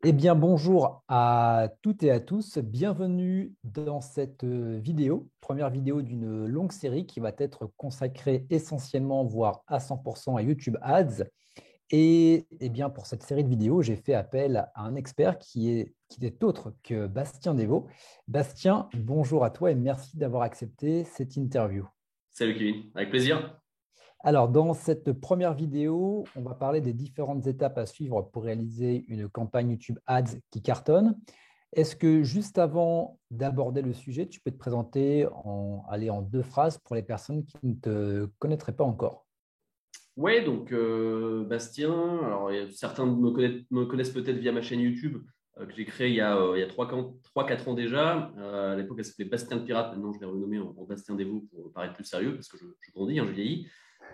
Eh bien, bonjour à toutes et à tous. Bienvenue dans cette vidéo, première vidéo d'une longue série qui va être consacrée essentiellement, voire à 100% à YouTube Ads. Et eh bien, pour cette série de vidéos, j'ai fait appel à un expert qui n'est autre que Bastien Devaux. Bastien, bonjour à toi et merci d'avoir accepté cette interview. Salut Kevin, avec plaisir. Alors, dans cette première vidéo, on va parler des différentes étapes à suivre pour réaliser une campagne YouTube Ads qui cartonne. Est-ce que juste avant d'aborder le sujet, tu peux te présenter en deux phrases pour les personnes qui ne te connaîtraient pas encore? Ouais, donc Bastien, alors certains me connaissent peut-être via ma chaîne YouTube que j'ai créée il y a 3-4 ans déjà. À l'époque, elle s'appelait Bastien le Pirate. Maintenant, je l'ai renommée en Bastien Dévaux pour paraître plus sérieux parce que je grandis, hein, je vieillis.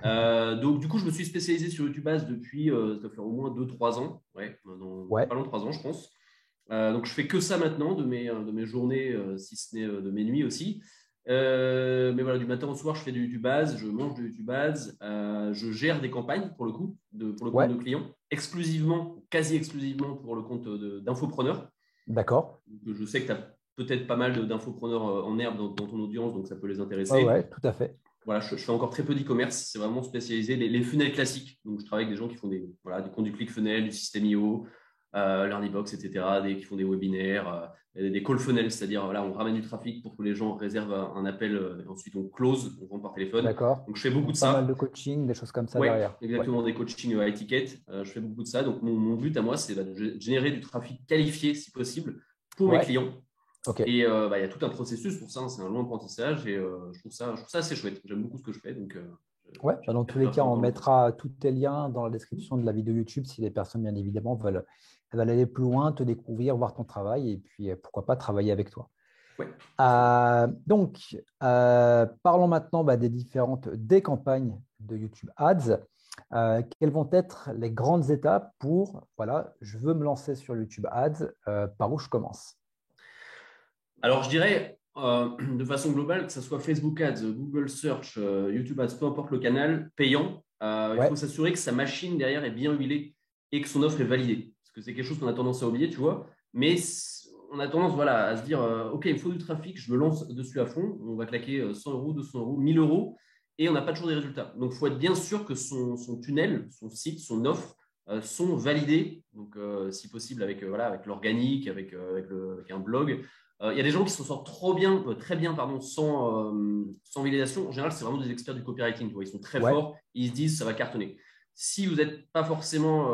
Donc, du coup, je me suis spécialisé sur YouTube Ads depuis, ça doit faire au moins 2-3 ans. Ouais, dans Ouais, pas loin de 3 ans, je pense. Donc, je fais que ça maintenant de mes journées, si ce n'est de mes nuits aussi. Mais voilà, du matin au soir, je fais du base, je mange du YouTube Ads, je gère des campagnes pour le coup, pour le compte ouais, de clients, exclusivement, quasi exclusivement pour le compte d'infopreneurs. d'accord. Donc, je sais que tu as peut-être pas mal d'infopreneurs en herbe dans ton audience, donc ça peut les Ouais, intéresser. ouais, tout à fait. Voilà, je fais encore très peu d'e-commerce, c'est vraiment spécialisé. Les funnels classiques, donc je travaille avec des gens qui font des comptes du ClickFunnels, du système IO, LearnyBox, etc., qui font des webinaires, des call funnels, c'est-à-dire voilà, on ramène du trafic pour que les gens réservent un appel, et ensuite on close, on vend par téléphone. D'accord. Donc je fais beaucoup de Donc, pas mal de ça. coaching, des choses comme ça Ouais, derrière. Ouais, exactement, des coachings à étiquette. Je fais beaucoup de ça. Donc mon but à moi, c'est de générer du trafic qualifié, si possible, pour mes ouais, clients. ok. Et il y a tout un processus pour ça, hein, c'est un long apprentissage et je trouve ça assez chouette. J'aime beaucoup ce que je fais, donc Ouais, bah, dans tous j'espère les faire cas, ça on encore longtemps. mettra tous tes liens dans la description de la vidéo YouTube si les personnes, bien évidemment, veulent aller plus loin, te découvrir, voir ton travail et puis pourquoi pas travailler avec toi. Ouais, absolument. Parlons maintenant des campagnes de YouTube Ads. Quelles vont être les grandes étapes pour, voilà, je veux me lancer sur YouTube Ads, par où je commence? Alors, je dirais de façon globale, que ce soit Facebook Ads, Google Search, YouTube Ads, peu importe le canal payant, il faut Ouais, s'assurer que sa machine derrière est bien huilée et que son offre est validée. Parce que c'est quelque chose qu'on a tendance à oublier, tu vois. Mais on a tendance voilà, à se dire, OK, il me faut du trafic, je me lance dessus à fond. On va claquer 100 euros, 200 euros, 1000 euros et on n'a pas toujours des résultats. Donc, il faut être bien sûr que son tunnel, son site, son offre sont validés. Donc, si possible, avec l'organique, avec un blog. Il y a des gens qui s'en sortent très bien, pardon, sans validation. En général, c'est vraiment des experts du copywriting. Tu vois. Ils sont très ouais, forts, ils se disent ça va cartonner. Si vous n'êtes pas forcément,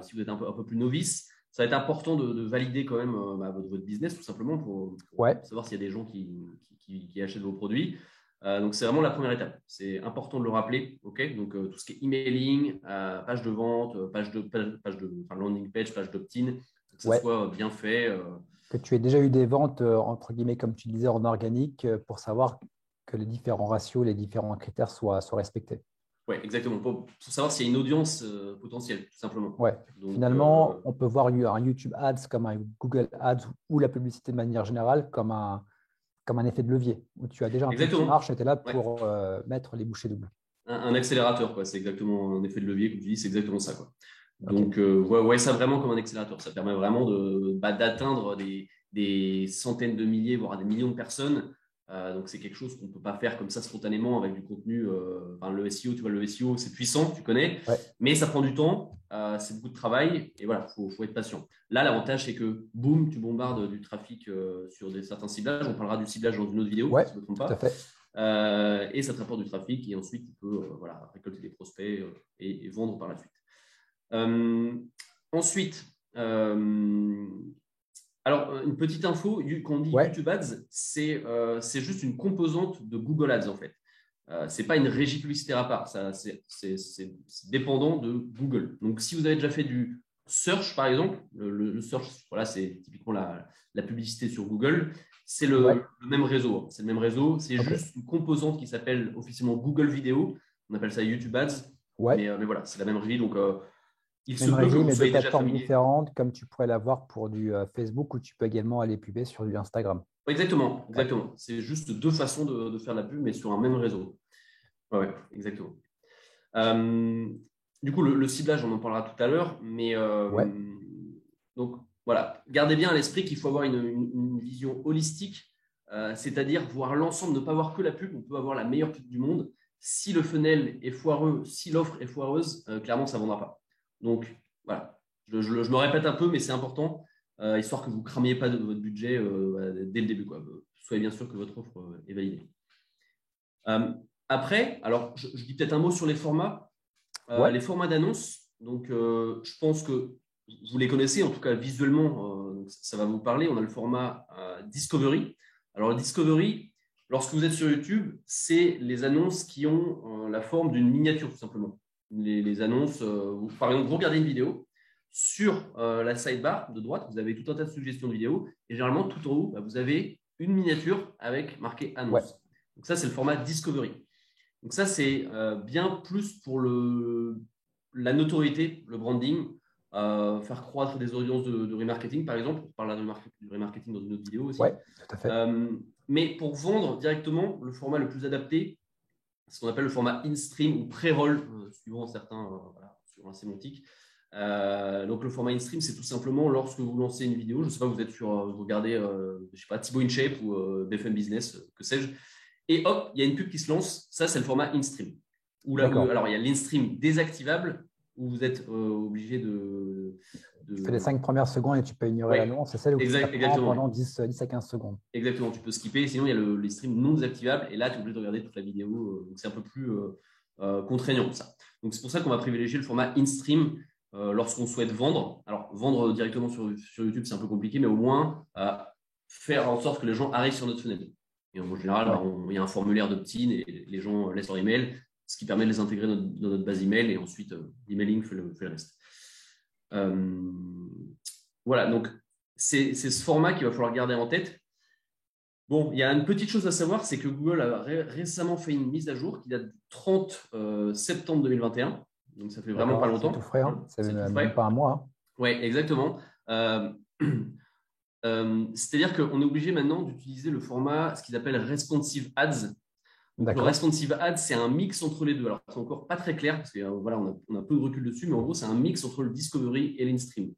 si vous êtes un peu plus novice, ça va être important de valider quand même votre business tout simplement pour ouais. savoir s'il y a des gens qui achètent vos produits. Donc, c'est vraiment la première étape. C'est important de le rappeler. Ok. Donc, tout ce qui est emailing, page de vente, enfin, landing page, page d'opt-in, que ça Ouais. soit bien fait. Que tu aies déjà eu des ventes, entre guillemets, comme tu disais, en organique, pour savoir que les différents ratios, les différents critères soient respectés. Ouais, exactement. Pour savoir s'il y a une audience potentielle, tout simplement. Ouais. Donc, Finalement, on peut voir un YouTube Ads comme un Google Ads ou la publicité de manière générale comme un effet de levier, où tu as déjà un truc qui exactement. marche et tu es là Ouais. pour mettre les bouchées doubles. Un accélérateur, quoi. C'est exactement un effet de levier, comme tu dis, c'est exactement ça, quoi. OK. Donc, ouais, ça vraiment comme un accélérateur. Ça permet vraiment d'atteindre des centaines de milliers, voire des millions de personnes. Donc, c'est quelque chose qu'on ne peut pas faire comme ça spontanément avec du contenu. Enfin, le SEO, tu vois, le SEO, c'est puissant, tu connais, Ouais. mais ça prend du temps, c'est beaucoup de travail, et voilà, faut être patient. Là, l'avantage, c'est que, boum, tu bombardes du trafic sur certains ciblages. On parlera du ciblage dans une autre vidéo, Ouais, si je ne me trompe tout à pas. fait. Et ça te rapporte du trafic, et ensuite, tu peux voilà, récolter des prospects et vendre par la suite. Euh, ensuite, alors une petite info, quand on dit Ouais. YouTube Ads, c'est juste une composante de Google Ads en fait. C'est pas une régie publicitaire à part, ça, c'est dépendant de Google. Donc si vous avez déjà fait du search par exemple, le search, voilà, c'est typiquement la publicité sur Google, c'est Ouais. le même réseau. Hein. C'est le même réseau, c'est OK. juste une composante qui s'appelle officiellement Google Vidéo. On appelle ça YouTube Ads, Ouais. mais voilà, c'est la même régie. Donc il se Même peut que régime, vous mais deux soyez déjà plateformes familier. différentes, comme tu pourrais l'avoir pour du Facebook, où tu peux également aller puber sur du Instagram. Exactement, Ouais. exactement. C'est juste deux façons de faire la pub, mais sur un même réseau. Ouais, ouais, exactement. Euh, du coup, le ciblage, on en parlera tout à l'heure, mais Ouais. donc voilà, gardez bien à l'esprit qu'il faut avoir une vision holistique, c'est-à-dire voir l'ensemble, ne pas voir que la pub. On peut avoir la meilleure pub du monde. Si le funnel est foireux, si l'offre est foireuse, clairement, ça ne vendra pas. Donc, voilà, je me répète un peu, mais c'est important, histoire que vous ne cramiez pas de votre budget dès le début, quoi. Soyez bien sûr que votre offre est validée. Après, alors, je dis peut-être un mot sur les formats. Ouais, Les formats d'annonce, donc je pense que vous les connaissez, en tout cas visuellement, ça va vous parler. On a le format Discovery. Alors, le Discovery, lorsque vous êtes sur YouTube, c'est les annonces qui ont la forme d'une miniature, tout simplement. Les annonces, par exemple, vous regardez une vidéo, sur la sidebar de droite, vous avez tout un tas de suggestions de vidéos, et généralement, tout en haut, bah, vous avez une miniature avec marqué ouais. annonce. Donc ça, c'est le format Discovery. Donc ça, c'est bien plus pour la notoriété, le branding, faire croître des audiences de remarketing, par exemple. On parlera de remarketing dans une autre vidéo aussi. Ouais, tout à fait. Mais pour vendre directement, le format le plus adapté, c'est ce qu'on appelle le format in-stream ou pré-roll, suivant certains, voilà, suivant la sémantique. Donc le format in-stream, c'est tout simplement lorsque vous lancez une vidéo, je ne sais pas, vous êtes sur, vous regardez, je sais pas, Thibaut InShape ou BFM Business, que sais-je, et hop, il y a une pub qui se lance. Ça, c'est le format in-stream. Alors, il y a l'in-stream désactivable où vous êtes obligé de. Tu fais les 5 premières secondes et tu peux ignorer Ouais, l'annonce. C'est celle où tu apprends pendant exactement. 10 à 15 secondes. Exactement, tu peux skipper. Sinon, il y a les streams non désactivables et là, tu es obligé de regarder toute la vidéo. Donc, c'est un peu plus contraignant, ça. Donc, c'est pour ça qu'on va privilégier le format in-stream lorsqu'on souhaite vendre. Alors, vendre directement sur YouTube, c'est un peu compliqué, mais au moins faire en sorte que les gens arrivent sur notre fenêtre. Et en général, il y a un formulaire d'opt-in et les gens laissent leur email, ce qui permet de les intégrer dans notre base email et ensuite l'emailing fait le reste. Voilà, donc c'est ce format qu'il va falloir garder en tête. Bon, il y a une petite chose à savoir, c'est que Google a récemment fait une mise à jour qui date du 30 septembre 2021. Donc ça fait vraiment pas longtemps. C'est tout frais, hein. C'est tout même frais. pas un mois. Hein. Oui, exactement. C'est-à-dire qu'on est obligé maintenant d'utiliser le format, ce qu'ils appellent responsive ads. Donc, le responsive ads, c'est un mix entre les deux. Alors, c'est encore pas très clair parce que voilà, on a peu de recul dessus, mais en gros, c'est un mix entre le discovery et l'instream.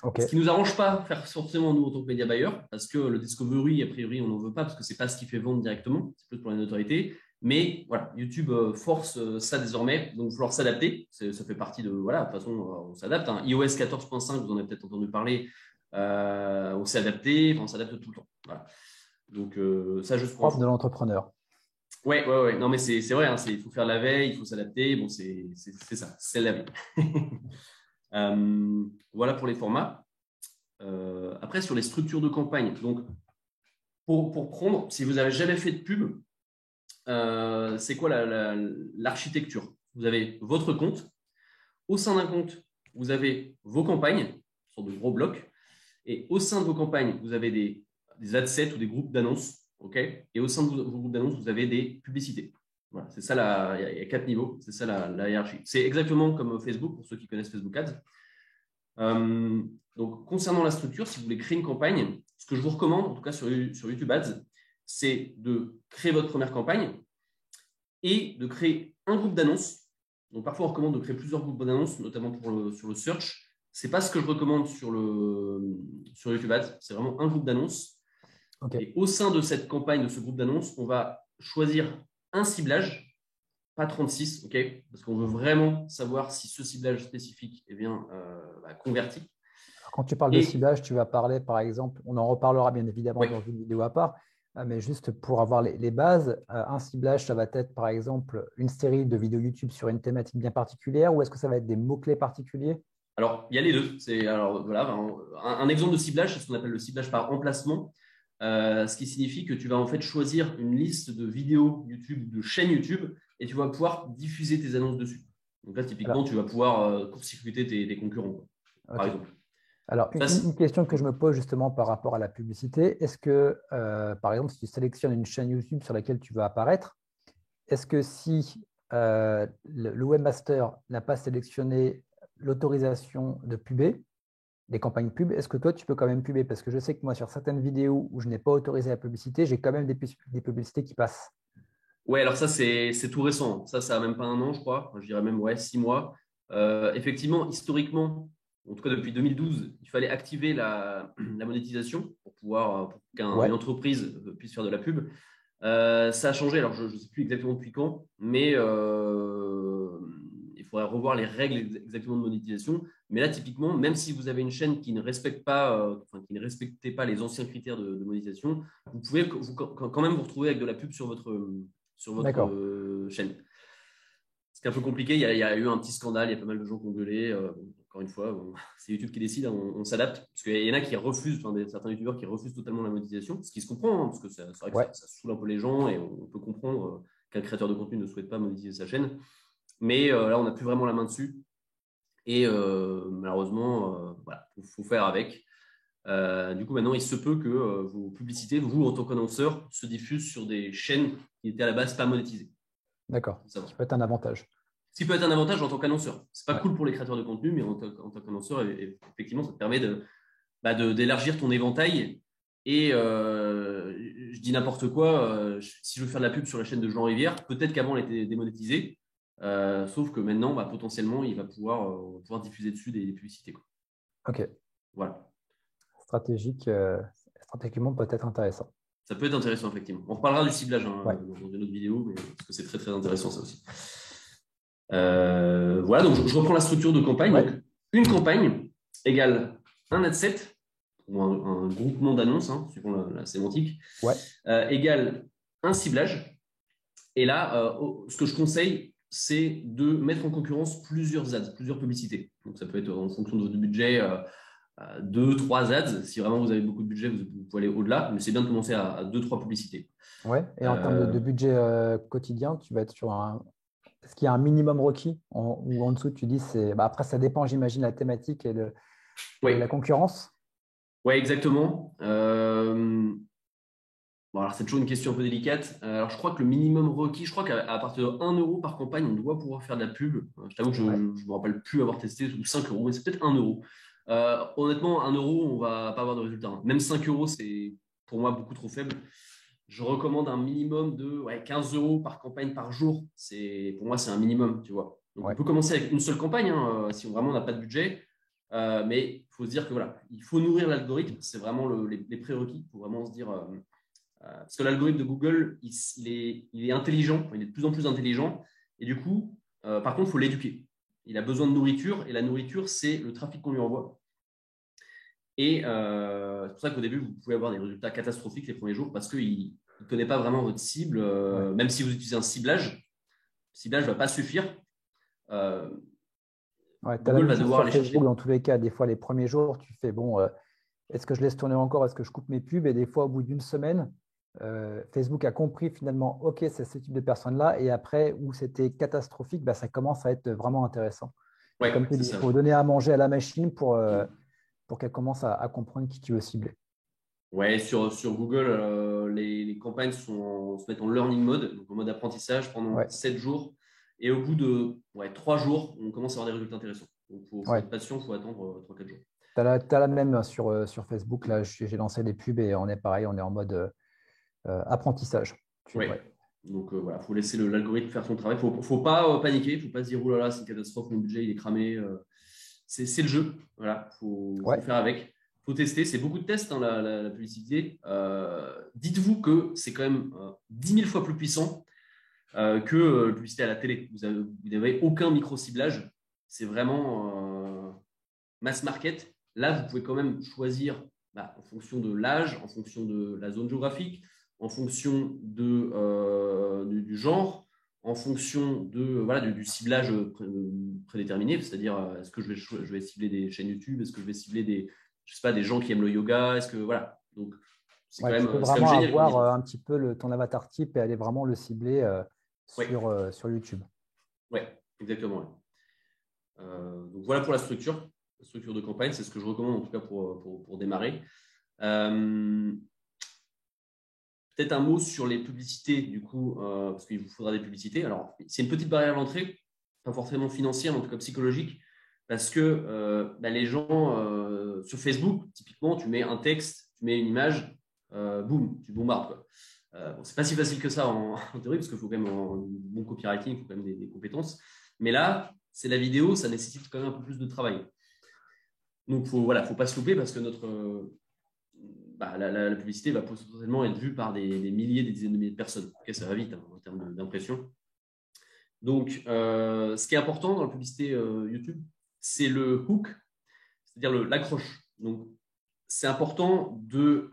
Okay. Ce qui ne nous arrange pas faire forcément nous en tant que média buyer, parce que le discovery, a priori, on n'en veut pas parce que c'est pas ce qui fait vendre directement, c'est plus pour la notoriété. Mais voilà, YouTube force ça désormais, donc il va falloir s'adapter. Ça fait partie de voilà, de toute façon, on s'adapte. Hein. iOS 14.5, vous en avez peut-être entendu parler. On s'est adapté, on s'adapte tout le temps. Voilà. Donc ça, juste propre de l'entrepreneur. Ouais. Non, mais c'est vrai, hein, il faut faire la veille, il faut s'adapter. Bon, c'est ça, c'est la veille. Voilà pour les formats. Après, sur les structures de campagne, donc pour prendre, si vous n'avez jamais fait de pub, c'est quoi l'architecture? Vous avez votre compte. Au sein d'un compte, vous avez vos campagnes, sur de gros blocs. Et au sein de vos campagnes, vous avez des adsets ou des groupes d'annonces. Okay, et au sein de vos groupes d'annonces, vous avez des publicités. Voilà, c'est ça, il y a 4 niveaux. C'est ça la hiérarchie. C'est exactement comme Facebook, pour ceux qui connaissent Facebook Ads. Donc, concernant la structure, si vous voulez créer une campagne, ce que je vous recommande, en tout cas sur YouTube Ads, c'est de créer votre première campagne et de créer un groupe d'annonces. Donc, parfois, on recommande de créer plusieurs groupes d'annonces, notamment sur le search. Ce n'est pas ce que je recommande sur YouTube Ads. C'est vraiment un groupe d'annonces. Okay. Et au sein de cette campagne, de ce groupe d'annonces, on va choisir un ciblage, pas 36, okay, parce qu'on veut vraiment savoir si ce ciblage spécifique est bien converti. Alors, quand tu parles de ciblage, tu vas parler, par exemple, on en reparlera bien évidemment dans une vidéo à part, mais juste pour avoir les bases, un ciblage, ça va être par exemple une série de vidéos YouTube sur une thématique bien particulière, ou est-ce que ça va être des mots-clés particuliers? Alors, il y a les deux. Alors, voilà, un exemple de ciblage, c'est ce qu'on appelle le ciblage par emplacement. Ce qui signifie que tu vas en fait choisir une liste de vidéos YouTube, de chaînes YouTube, et tu vas pouvoir diffuser tes annonces dessus. Donc là, typiquement, tu vas pouvoir court-circuiter tes concurrents, par exemple. Alors, une question que je me pose justement par rapport à la publicité, est-ce que, par exemple, si tu sélectionnes une chaîne YouTube sur laquelle tu vas apparaître, est-ce que si le webmaster n'a pas sélectionné l'autorisation de puber, des campagnes pub, est-ce que toi, tu peux quand même puber? Parce que je sais que moi, sur certaines vidéos où je n'ai pas autorisé la publicité, j'ai quand même des publicités qui passent. Ouais, alors ça, c'est tout récent. Ça a même pas un an, je crois. Je dirais même, 6 mois. Effectivement, historiquement, en tout cas depuis 2012, il fallait activer la monétisation pour qu'une entreprise puisse faire de la pub. Ça a changé, alors je ne sais plus exactement depuis quand, mais il faudrait revoir les règles exactement de monétisation. Mais là, typiquement, même si vous avez une chaîne qui ne respecte pas, qui ne respectait pas les anciens critères de monétisation, vous pouvez quand même vous retrouver avec de la pub sur votre chaîne. C'est un peu compliqué. Il y a eu un petit scandale. Il y a pas mal de gens qui ont gueulé. Encore une fois, c'est YouTube qui décide. Hein, on s'adapte. Parce qu'il y en a qui refusent, certains YouTubeurs qui refusent totalement la monétisation. Ce qui se comprend, hein, parce que c'est vrai que ça saoule un peu les gens et on peut comprendre qu'un créateur de contenu ne souhaite pas monétiser sa chaîne. Mais là, on n'a plus vraiment la main dessus. Et malheureusement, voilà, faut faire avec. Du coup, maintenant, il se peut que vos publicités, vous, en tant qu'annonceur, se diffusent sur des chaînes qui étaient à la base pas monétisées. D'accord, ce qui peut être un avantage. Ce qui peut être un avantage en tant qu'annonceur. C'est pas cool pour les créateurs de contenu, mais en tant qu'annonceur, effectivement, ça te permet d'élargir ton éventail. Et je dis n'importe quoi, si je veux faire de la pub sur la chaîne de Jean Rivière, peut-être qu'avant, elle était démonétisée. Sauf que maintenant, potentiellement, il va pouvoir diffuser dessus des publicités. Quoi. Ok. Voilà. Stratégiquement, peut-être intéressant. Ça peut être intéressant, effectivement. On reparlera du ciblage dans une autre vidéo, mais, parce que c'est très, très intéressant, ça aussi. Voilà, donc je reprends la structure de campagne. Donc, une campagne égale un ad set, ou un groupement d'annonces, suivant la sémantique, égale un ciblage. Et là, ce que je conseille, c'est de mettre en concurrence plusieurs ads, plusieurs publicités. Donc, ça peut être en fonction de votre budget, 2-3 ads. Si vraiment vous avez beaucoup de budget, vous pouvez aller au-delà, mais c'est bien de commencer à 2-3 publicités. Ouais, et en termes de budget quotidien, tu vas être sur un. Est-ce qu'il y a un minimum requis ou en dessous, tu dis c'est. Après, ça dépend, j'imagine, la thématique et la concurrence. Oui, exactement. Bon, alors c'est toujours une question un peu délicate. Alors, je crois que le minimum requis, je crois qu'à partir de 1 euro par campagne, on doit pouvoir faire de la pub. Je t'avoue que je ne me rappelle plus avoir testé, ou 5 euros, mais c'est peut-être 1 euro. Honnêtement, 1 euro, on ne va pas avoir de résultat. Même 5 euros, c'est pour moi beaucoup trop faible. Je recommande un minimum de 15 euros par campagne par jour. Pour moi, c'est un minimum, tu vois. Donc, on peut commencer avec une seule campagne si vraiment on n'a pas de budget. Mais il faut se dire que voilà, il faut nourrir l'algorithme. C'est vraiment les prérequis. Il faut vraiment se dire. Parce que l'algorithme de Google, il est intelligent, il est de plus en plus intelligent. Et du coup, par contre, il faut l'éduquer. Il a besoin de nourriture. Et la nourriture, c'est le trafic qu'on lui envoie. Et c'est pour ça qu'au début, vous pouvez avoir des résultats catastrophiques les premiers jours parce qu'il ne connaît pas vraiment votre cible. Même si vous utilisez un ciblage, le ciblage ne va pas suffire. Google va devoir aller chercher. Dans tous les cas, des fois, les premiers jours, tu fais bon, est-ce que je laisse tourner encore? Est-ce que je coupe mes pubs? Et des fois, au bout d'une semaine, Facebook a compris finalement, OK, c'est ce type de personnes-là. Et après, où c'était catastrophique, ça commence à être vraiment intéressant. Comme tu dis, il faut donner à manger à la machine pour qu'elle commence à comprendre qui tu veux cibler. Ouais, sur Google, les campagnes se mettent en learning mode, donc en mode apprentissage pendant 7 jours. Et au bout de 3 jours, on commence à avoir des résultats intéressants. Donc, il faut être patient, il faut attendre 3-4 jours. Tu as la même sur Facebook. Là, j'ai lancé les pubs et on est pareil, on est en mode apprentissage. Donc, il faut laisser l'algorithme faire son travail. Il ne faut pas paniquer, il ne faut pas se dire « Oh là là, c'est une catastrophe, mon budget, il est cramé. » C'est le jeu. Voilà, faut faire avec. Il faut tester. C'est beaucoup de tests, la publicité. Dites-vous que c'est quand même 10 000 fois plus puissant que la publicité à la télé. Vous n'avez aucun micro-ciblage. C'est vraiment mass market. Là, vous pouvez quand même choisir en fonction de l'âge, en fonction de la zone géographique, en fonction du genre, en fonction du ciblage prédéterminé, c'est-à-dire est-ce que je vais cibler des chaînes YouTube, est-ce que je vais cibler des gens qui aiment le yoga, est-ce que voilà. Donc c'est quand même, tu peux vraiment avoir un petit peu ton avatar type et aller vraiment le cibler sur YouTube. Oui, exactement. Donc voilà pour la structure de campagne, c'est ce que je recommande en tout cas pour démarrer. Peut-être un mot sur les publicités, du coup, parce qu'il vous faudra des publicités. Alors, c'est une petite barrière à l'entrée, pas forcément financière, mais en tout cas psychologique, parce que les gens, sur Facebook, typiquement, tu mets un texte, tu mets une image, boum, tu bombardes, quoi. C'est pas si facile que ça en théorie, parce qu'il faut quand même un bon copywriting, il faut quand même des compétences. Mais là, c'est la vidéo, ça nécessite quand même un peu plus de travail. Donc, faut pas se louper parce que la publicité va potentiellement être vue par des milliers, des dizaines de milliers de personnes. Okay, ça va vite hein, en termes d'impression. Donc, ce qui est important dans la publicité YouTube, c'est le hook, c'est-à-dire l'accroche. Donc, c'est important de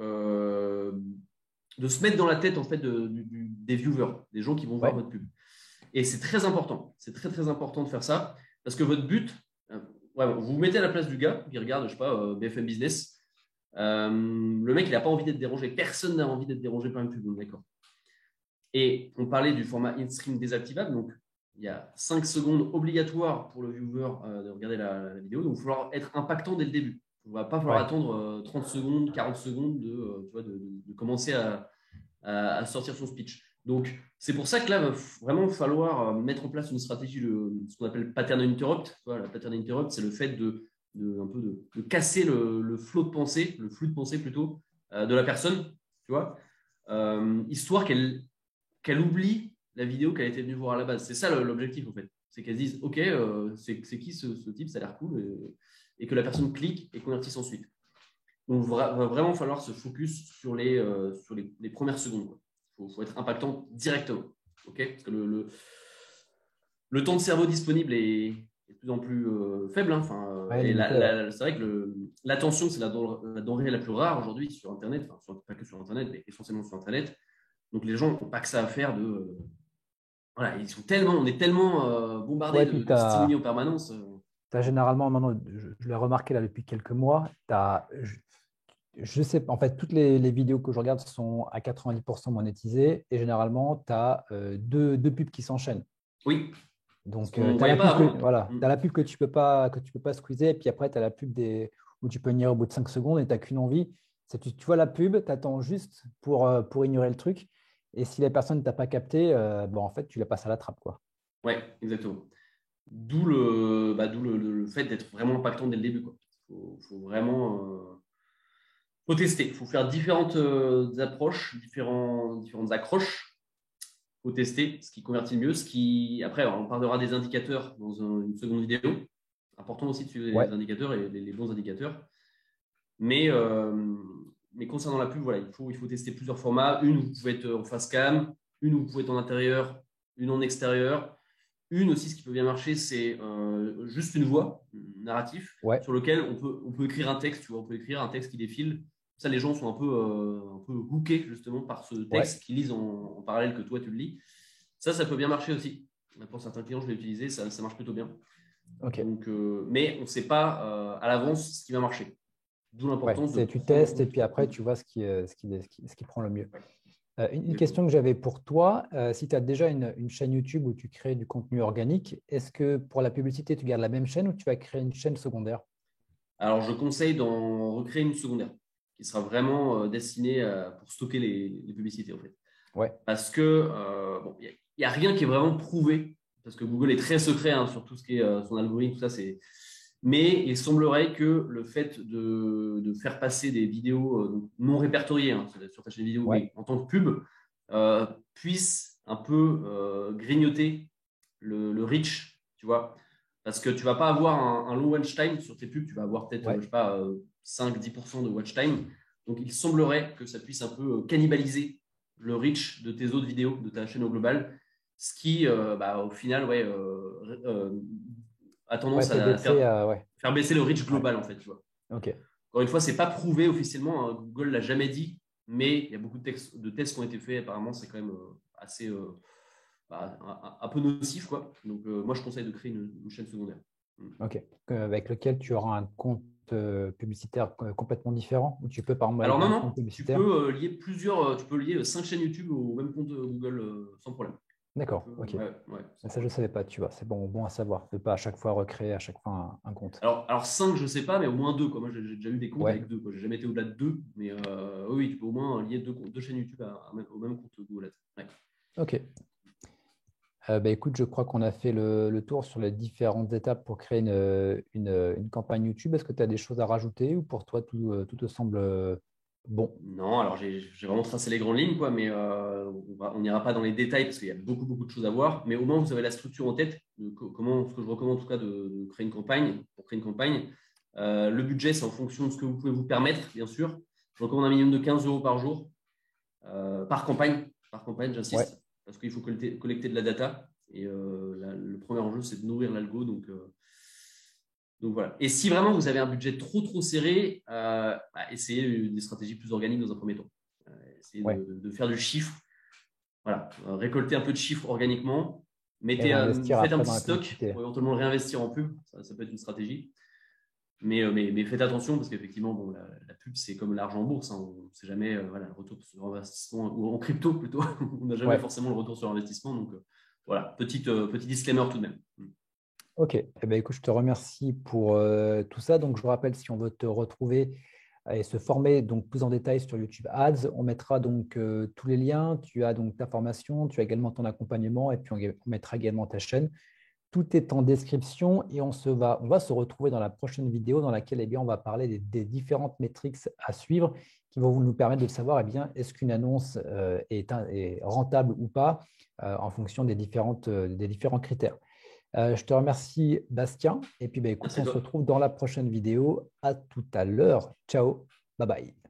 se mettre dans la tête en fait, des viewers, des gens qui vont voir votre pub. Et c'est très important. C'est très, très important de faire ça parce que votre but, vous vous mettez à la place du gars qui regarde, je sais pas, BFM Business. Le mec, il n'a pas envie d'être dérangé. Personne n'a envie d'être dérangé par une pub, d'accord. Et on parlait du format in-stream désactivable. Donc, il y a 5 secondes obligatoires pour le viewer de regarder la vidéo. Donc, il va falloir être impactant dès le début. Il ne va pas falloir attendre 30 secondes, 40 secondes de commencer à sortir son speech. Donc, c'est pour ça que là, il va vraiment falloir mettre en place une stratégie de ce qu'on appelle pattern interrupt. La pattern interrupt, c'est le fait de casser le flot de pensée, le flux de pensée plutôt, de la personne, tu vois, histoire qu'elle oublie la vidéo qu'elle était venue voir à la base. C'est ça l'objectif, en fait. C'est qu'elle se dise, OK, c'est qui ce type, ça a l'air cool, et que la personne clique et convertisse ensuite. Donc, il va vraiment falloir se focus sur les premières secondes. Il faut être impactant directement. Okay, parce que le temps de cerveau disponible est de plus en plus faible. Hein. C'est vrai que l'attention, c'est la denrée la plus rare aujourd'hui sur Internet. Enfin, pas que sur Internet, mais essentiellement sur Internet. Donc, les gens n'ont pas que ça à faire de… Voilà, on est tellement bombardés de stimuli en permanence. Tu as généralement, maintenant, je l'ai remarqué là depuis quelques mois, je sais, en fait, toutes les vidéos que je regarde sont à 90% monétisées et généralement, tu as deux pubs qui s'enchaînent. Oui. Donc, tu as la pub que tu peux pas squeezer et puis après, tu as la pub où tu peux ignorer au bout de 5 secondes et tu n'as qu'une envie. Tu vois la pub, tu attends juste pour ignorer le truc. Et si la personne ne t'a pas capté, en fait, tu la passes à la trappe, quoi. Ouais, exactement. D'où le fait d'être vraiment impactant dès le début. Il faut vraiment… faut tester. Il faut faire différentes approches, différentes accroches. Il faut tester ce qui convertit le mieux. Après, on parlera des indicateurs dans une seconde vidéo. Important aussi de suivre les indicateurs et les bons indicateurs. Mais concernant la pub, voilà, il faut tester plusieurs formats. Une où vous pouvez être en face cam, une où vous pouvez être en intérieur, une en extérieur. Une aussi, ce qui peut bien marcher, c'est juste une voix, narratif, sur lequel on peut écrire un texte. Tu vois, on peut écrire un texte qui défile. Ça, les gens sont un peu hookés justement par ce texte qu'ils lisent en parallèle que toi, tu le lis. Ça peut bien marcher aussi. Pour certains clients, je l'ai utilisé, ça marche plutôt bien. Donc, mais on ne sait pas à l'avance ce qui va marcher. D'où l'importance de… Tu testes et puis après, tu vois ce qui prend le mieux. Une question que j'avais pour toi, si tu as déjà une chaîne YouTube où tu crées du contenu organique, est-ce que pour la publicité, tu gardes la même chaîne ou tu vas créer une chaîne secondaire? Alors, je conseille d'en recréer une secondaire qui sera vraiment destinée pour stocker les publicités, en fait. Parce que il n'y a rien qui est vraiment prouvé, parce que Google est très secret hein, sur tout ce qui est son algorithme, tout ça, mais il semblerait que le fait de faire passer des vidéos non répertoriées hein, sur ta chaîne vidéo, mais en tant que pub, puisse un peu grignoter le reach, tu vois. Parce que tu ne vas pas avoir un long watch time sur tes pubs, tu vas avoir peut-être, je sais pas, 5-10% de watch time. Donc, il semblerait que ça puisse un peu cannibaliser le reach de tes autres vidéos, de ta chaîne au global, ce qui, au final, a tendance à faire baisser le reach global, en fait. Tu vois. Encore une fois, ce n'est pas prouvé officiellement, hein, Google ne l'a jamais dit, mais il y a beaucoup de tests qui ont été faits. Apparemment, c'est quand même assez un peu nocif. Quoi. Donc, moi, je conseille de créer une chaîne secondaire. Avec lequel tu auras un compte publicitaire complètement différent où tu peux, par exemple, alors non, compte publicitaire. Tu peux lier tu peux lier 5 chaînes YouTube au même compte Google sans problème. D'accord, ok. Ça, je ne savais pas, tu vois. C'est bon à savoir. De ne pas à chaque fois recréer à chaque fois un compte. Alors 5, je ne sais pas, mais au moins 2. Quoi. Moi, j'ai déjà eu des comptes avec 2. Je n'ai jamais été au-delà de 2. Mais oui, tu peux au moins lier deux chaînes YouTube au même compte Google Ads. Ok. Écoute, je crois qu'on a fait le tour sur les différentes étapes pour créer une campagne YouTube. Est-ce que tu as des choses à rajouter ou pour toi, tout te semble bon? Non, alors j'ai vraiment tracé les grandes lignes, quoi, mais on n'ira pas dans les détails parce qu'il y a beaucoup de choses à voir. Mais au moins, vous avez la structure en tête. Ce que je recommande en tout cas de créer une campagne. Pour créer une campagne, Le budget, c'est en fonction de ce que vous pouvez vous permettre, bien sûr. Je recommande un minimum de 15 euros par jour, par campagne. Par campagne, Ouais. j'insiste, parce qu'il faut collecter de la data. Et le premier enjeu, c'est de nourrir l'algo. Donc voilà. Et si vraiment vous avez un budget trop serré, essayez des stratégies plus organiques dans un premier temps. Essayez Ouais. de faire du chiffre. Voilà. Récoltez un peu de chiffres organiquement. Et réinvestir Faites un après petit dans la stock publicité. pour éventuellement le réinvestir en pub. Ça peut être une stratégie. Mais faites attention parce qu'effectivement, bon, la pub, c'est comme l'argent en bourse. Hein. On ne sait jamais le retour sur investissement, ou en crypto plutôt. On n'a jamais Ouais. forcément le retour sur investissement. Donc voilà, petit disclaimer tout de même. Ok. Eh ben, écoute, je te remercie pour tout ça. Donc, je vous rappelle, si on veut te retrouver et se former donc plus en détail sur YouTube Ads, on mettra donc tous les liens. Tu as donc ta formation, tu as également ton accompagnement et puis on mettra également ta chaîne. Tout est en description et on va se retrouver dans la prochaine vidéo dans laquelle eh bien, on va parler des différentes métriques à suivre qui vont nous permettre de savoir eh bien, est-ce qu'une annonce est rentable ou pas en fonction des différents critères. Je te remercie, Bastien. Et puis, bah, écoute, Merci à on se toi. retrouve dans la prochaine vidéo. À tout à l'heure. Ciao. Bye bye.